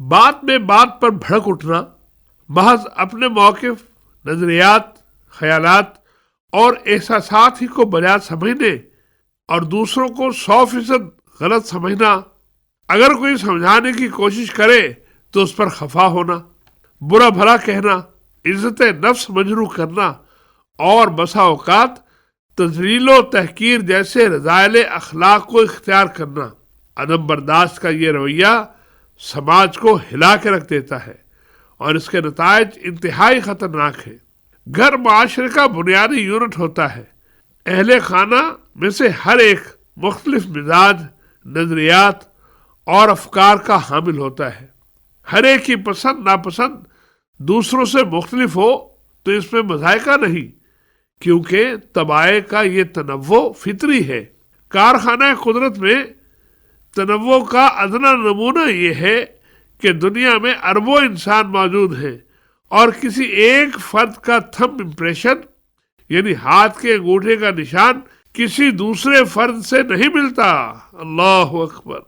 بات میں بات پر بھڑک اٹھنا، محض اپنے موقف، نظریات، خیالات اور احساسات ہی کو بنیاد سمجھنے اور دوسروں کو 100% غلط سمجھنا، اگر کوئی سمجھانے کی کوشش کرے تو اس پر خفا ہونا، برا بھلا کہنا، عزت نفس مجروح کرنا اور بسا اوقات تذلیل و تحقیر جیسے رذائل اخلاق کو اختیار کرنا۔ عدم برداشت کا یہ رویہ سماج کو ہلا کے رکھ دیتا ہے اور اس کے نتائج انتہائی خطرناک ہیں۔ گھر معاشرے کا بنیادی یونٹ ہوتا ہے۔ اہل خانہ میں سے ہر ایک مختلف مزاج، نظریات اور افکار کا حامل ہوتا ہے۔ ہر ایک کی پسند ناپسند دوسروں سے مختلف ہو تو اس میں مذائقہ نہیں، کیونکہ طباع کا یہ تنوع فطری ہے۔ کارخانہ قدرت میں تنوع کا ادنا نمونہ یہ ہے کہ دنیا میں اربوں انسان موجود ہیں اور کسی ایک فرد کا تھمب امپریشن یعنی ہاتھ کے انگوٹھے کا نشان کسی دوسرے فرد سے نہیں ملتا۔ اللہ اکبر۔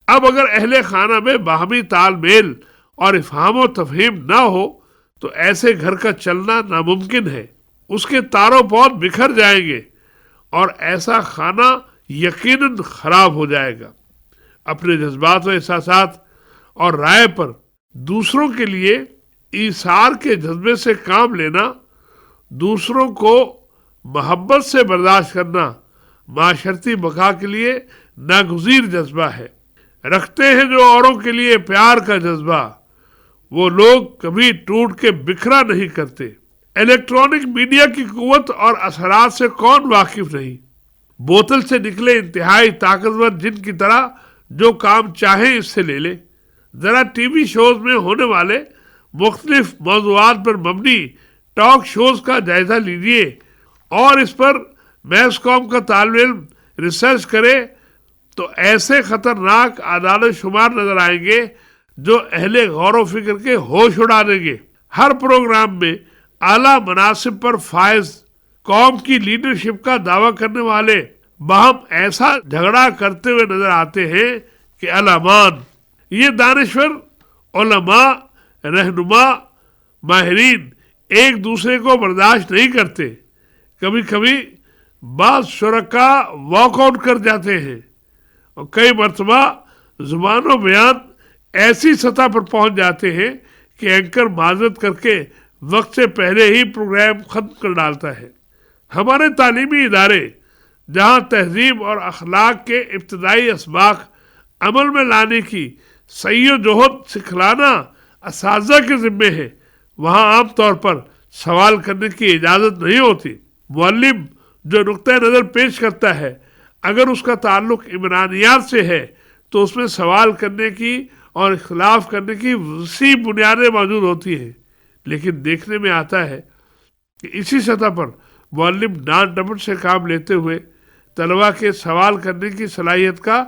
اب اگر اہل خانہ میں باہمی تال میل اور افہام و تفہیم نہ ہو تو ایسے گھر کا چلنا ناممکن ہے۔ اس کے تاروں پود بکھر جائیں گے اور ایسا خانہ یقیناً خراب ہو جائے گا۔ اپنے جذبات و احساسات اور رائے پر دوسروں کے لیے ایثار کے جذبے سے کام لینا، دوسروں کو محبت سے برداشت کرنا معاشرتی بقا کے لیے ناگزیر جذبہ ہے۔ رکھتے ہیں جو اوروں کے لیے پیار کا جذبہ، وہ لوگ کبھی ٹوٹ کے بکھرا نہیں کرتے۔ الیکٹرانک میڈیا کی قوت اور اثرات سے کون واقف نہیں؟ بوتل سے نکلے انتہائی طاقتور جن کی طرح جو کام چاہیں اس سے لے لے۔ ذرا ٹی وی شوز میں ہونے والے مختلف موضوعات پر مبنی ٹاک شوز کا جائزہ لیجئے اور اس پر میس کام کا طالب علم ریسرچ کرے تو ایسے خطرناک اعداد و شمار نظر آئیں گے جو اہل غور و فکر کے ہوش اڑا دیں گے۔ ہر پروگرام میں اعلیٰ مناصب پر فائز، قوم کی لیڈرشپ کا دعویٰ کرنے والے باہم ایسا جھگڑا کرتے ہوئے نظر آتے ہیں کہ الامان۔ یہ دانشور، علماء، رہنما، ماہرین ایک دوسرے کو برداشت نہیں کرتے۔ کبھی کبھی بعض شرکا واک آؤٹ کر جاتے ہیں اور کئی مرتبہ زبان و بیان ایسی سطح پر پہنچ جاتے ہیں کہ اینکر معذرت کر کے وقت سے پہلے ہی پروگرام ختم کر ڈالتا ہے۔ ہمارے تعلیمی ادارے جہاں تہذیب اور اخلاق کے ابتدائی اسباق عمل میں لانے کی سعی و جہد سکھلانا اساتذہ کے ذمے ہے، وہاں عام طور پر سوال کرنے کی اجازت نہیں ہوتی۔ معلم جو نقطہ نظر پیش کرتا ہے اگر اس کا تعلق عمرانیات سے ہے تو اس میں سوال کرنے کی اور اختلاف کرنے کی وسیع بنیادیں موجود ہوتی ہیں، لیکن دیکھنے میں آتا ہے کہ اسی سطح پر معلم ڈانٹ ڈپٹ سے کام لیتے ہوئے طلباء کے سوال کرنے کی صلاحیت کا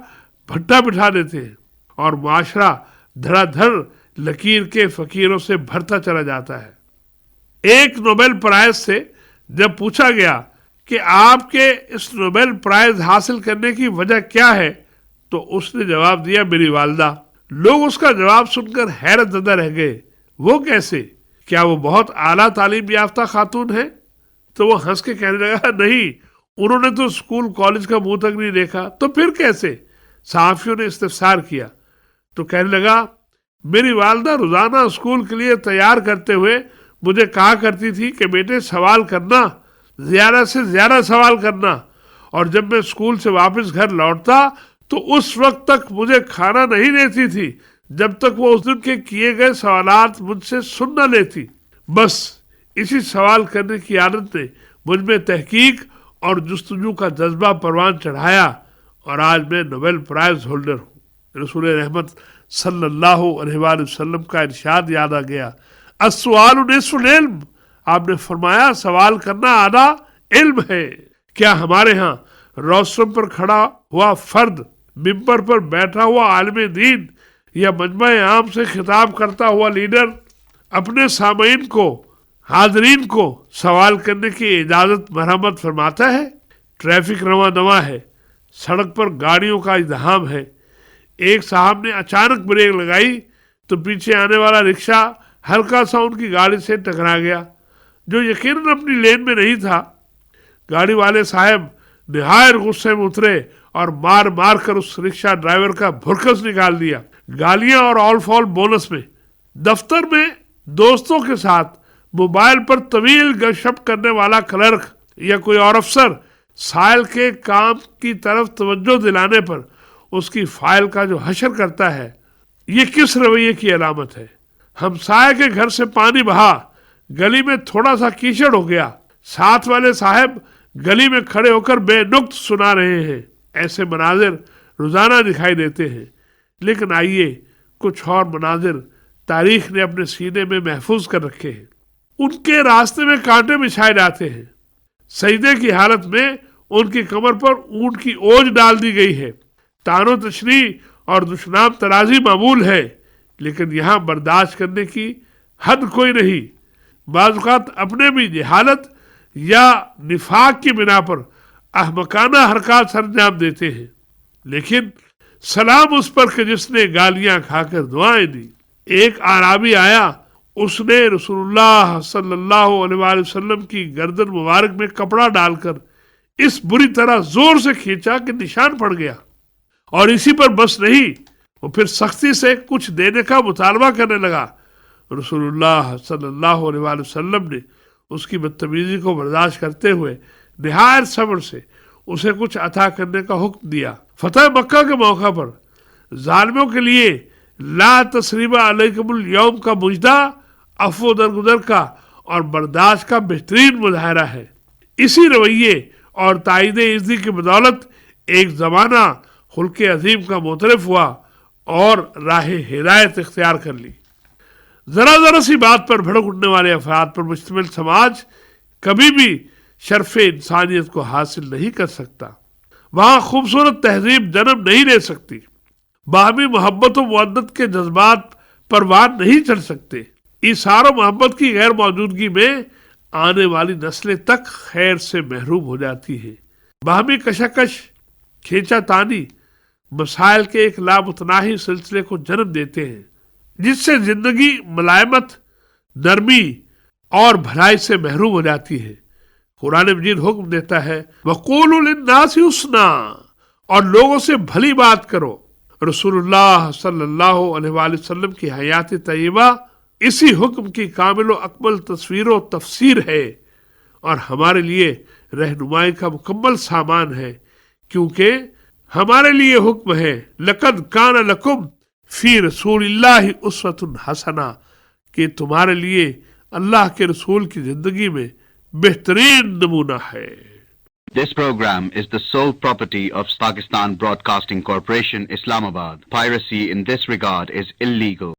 بھٹا بٹھا دیتے ہیں اور معاشرہ دھڑا دھڑ لکیر کے فقیروں سے بھرتا چلا جاتا ہے۔ ایک نوبل پرائز سے جب پوچھا گیا کہ آپ کے اس نوبل پرائز حاصل کرنے کی وجہ کیا ہے تو اس نے جواب دیا، میری والدہ۔ لوگ اس کا جواب سن کر حیرت زدہ رہ گئے۔ وہ کیسے؟ کیا وہ بہت اعلیٰ تعلیم یافتہ خاتون ہے؟ تو وہ ہنس کے کہنے لگا، نہیں، انہوں نے تو اسکول کالج کا منہ تک نہیں دیکھا۔ تو پھر کیسے؟ صحافیوں نے استفسار کیا تو کہنے لگا، میری والدہ روزانہ اسکول کے لیے تیار کرتے ہوئے مجھے کہا کرتی تھی کہ بیٹے سوال کرنا، زیادہ سے زیادہ سوال کرنا، اور جب میں اسکول سے واپس گھر لوٹتا تو اس وقت تک مجھے کھانا نہیں دیتی تھی جب تک وہ اس دن کے کیے گئے سوالات مجھ سے سن نہ لیتی۔ بس اسی سوال کرنے کی عادت نے مجھ میں تحقیق اور جستجو کا جذبہ پروان چڑھایا اور آج میں نوبل پرائز ہولڈر ہوں۔ رسول رحمت صلی اللہ علیہ وآلہ وسلم کا ارشاد یاد آ گیا، السؤال نصف العلم۔ آپ نے فرمایا سوال کرنا آدھا علم ہے۔ کیا ہمارے ہاں روسٹم پر کھڑا ہوا فرد، ممبر پر بیٹھا ہوا عالم دین یا مجمع عام سے خطاب کرتا ہوا لیڈر اپنے سامعین کو، حاضرین کو سوال کرنے کی اجازت مرحمت فرماتا ہے؟ ٹریفک رواں دواں ہے، سڑک پر گاڑیوں کا ازدحام ہے، ایک صاحب نے اچانک بریک لگائی تو پیچھے آنے والا رکشا ہلکا سا ان کی گاڑی سے ٹکرا گیا، جو یقیناً اپنی لین میں نہیں تھا۔ گاڑی والے صاحب نہایت غصے میں اترے اور مار مار کر اس رکشا ڈرائیور کا بھرکس نکال دیا، گالیاں اور آل فال بونس میں۔ دفتر میں دوستوں کے ساتھ موبائل پر طویل گپ شپ کرنے والا کلرک یا کوئی اور افسر سائل کے کام کی طرف توجہ دلانے پر اس کی فائل کا جو حشر کرتا ہے، یہ کس رویے کی علامت ہے؟ ہمسائے کے گھر سے پانی بہا، گلی میں تھوڑا سا کیچڑ ہو گیا، ساتھ والے صاحب گلی میں کھڑے ہو کر بے نقط سنا رہے ہیں۔ ایسے مناظر روزانہ دکھائی دیتے ہیں، لیکن آئیے کچھ اور مناظر تاریخ نے اپنے سینے میں محفوظ کر رکھے ہیں۔ ان کے راستے میں کانٹے بچھائے جاتے ہیں، سجدے کی حالت میں ان کی کمر پر اونٹ کی اوج ڈال دی گئی ہے، تان و تشنیع اور دشنام ترازی معمول ہے، لیکن یہاں برداشت کرنے کی حد کوئی نہیں۔ بعض اوقات اپنے بھی جہالت یا نفاق کی بنا پر احمقانہ حرکات سر انجام دیتے ہیں، لیکن سلام اس پر کہ جس نے گالیاں کھا کر دعائیں دی۔ ایک اعرابی آیا، اس نے رسول اللہ صلی اللہ علیہ وآلہ وسلم کی گردن مبارک میں کپڑا ڈال کر اس بری طرح زور سے کھینچا کہ نشان پڑ گیا، اور اسی پر بس نہیں، وہ پھر سختی سے کچھ دینے کا مطالبہ کرنے لگا۔ رسول اللہ صلی اللہ علیہ وآلہ وسلم نے اس کی بدتمیزی کو برداشت کرتے ہوئے نہایت صبر سے اسے کچھ عطا کرنے کا حکم دیا۔ فتح مکہ کے موقع پر ظالموں کے لیے لا تثریب علیکم اليوم کا مجدہ عفو درگزر کا اور برداشت کا بہترین مظاہرہ ہے۔ اسی رویے اور تائید عزتی کی بدولت ایک زمانہ خلق عظیم کا معترف ہوا اور راہ ہدایت اختیار کر لی۔ ذرا سی بات پر بھڑک اٹھنے والے افراد پر مشتمل سماج کبھی بھی شرف انسانیت کو حاصل نہیں کر سکتا، وہاں خوبصورت تہذیب جنم نہیں لے سکتی، باہمی محبت و مودت کے جذبات پروان نہیں چڑھ سکتے، ایثار و محبت کی غیر موجودگی میں آنے والی نسلیں تک خیر سے محروم ہو جاتی ہیں۔ باہمی کشاکش، کھینچا تانی مسائل کے ایک لامتناہی سلسلے کو جنم دیتے ہیں، جس سے زندگی ملائمت، نرمی اور بھلائی سے محروم ہو جاتی ہے۔ قرآن مجید حکم دیتا ہے وَقُولُوا لِلنَّاسِ حُسْنًا، اور لوگوں سے بھلی بات کرو۔ رسول اللہ صلی اللہ علیہ وآلہ وسلم کی حیات طیبہ اسی حکم کی کامل و اکمل تصویر و تفسیر ہے، اور ہمارے لیے رہنمائی کا مکمل سامان ہے، کیونکہ ہمارے لیے حکم ہے لَقَدْ كَانَ لَكُمْ فِي رَسُولِ اللَّهِ أُسْوَةٌ حَسَنَةٌ، کہ تمہارے لیے اللہ کے رسول کی زندگی میں بہترین نمونہ ہے۔ This program is the sole property of Pakistan Broadcasting Corporation, Islamabad. Piracy in this regard is illegal.